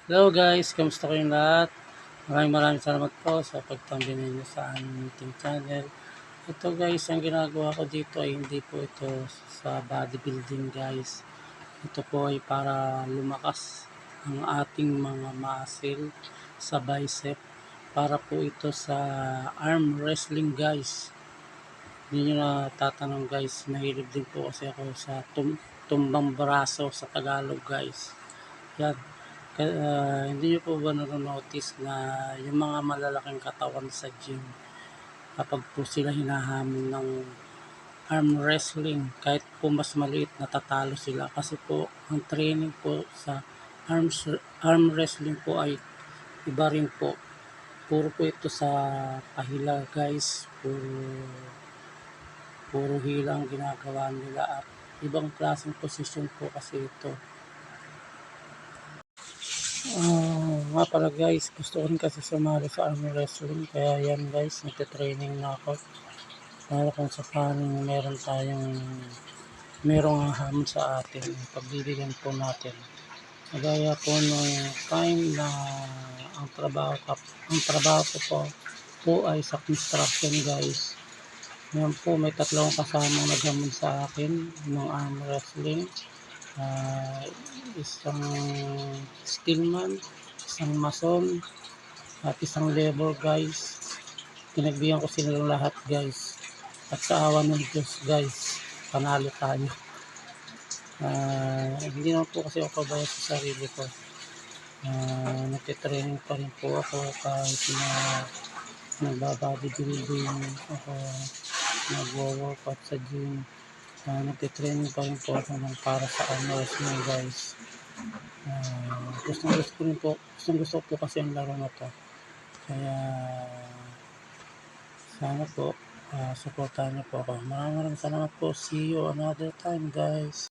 Hello guys, kamusta kayong lahat? Maraming salamat po sa pagtambay ninyo sa aming meeting channel. Ito guys, ang ginagawa ko dito ay hindi po ito sa bodybuilding guys. Ito po ay para lumakas ang ating mga muscle sa bicep. Para po ito sa arm wrestling guys. Hindi nyo na tatanong guys, mahilig din po kasi ako sa tumbang braso sa Tagalog guys. Yan. Hindi nyo po ba nanonotice na yung mga malalaking katawan sa gym, kapag po sila hinahamon ng arm wrestling, kahit po mas maliit, natatalo sila. Kasi po, ang training po sa arm wrestling po ay iba rin po. Puro po ito sa pahila guys. Puro hila ang ginagawa nila at ibang klaseng posisyon po kasi ito. Nga pala guys, gusto ko rin kasi sumali sa arm wrestling, kaya yan guys, nagte-training na ako para kung sakaling merong hahamon sa atin, pagbibigyan po natin. Kagaya po nung time na ang trabaho ko po ay sa construction guys. Ngayon po may tatlong kasamang naghamon sa akin ng arm wrestling. Isang stillman, isang mason, at isang labor guys. Pinagbigyan ko silang lahat guys. At sa awa ng Diyos guys, panalo tayo. Hindi naman po kasi ako pabaya sa sarili ko. Nagtitraining pa rin po ako kahit na nagbabodybuilding ako, nagwo-workout sa gym. Nagtitraining pa rin po ako ng para sa armors nyo guys. Gusto ko po kasi ang laro na to. Kaya sana po supportahan niyo po ako. Maraming salamat po. See you another time guys.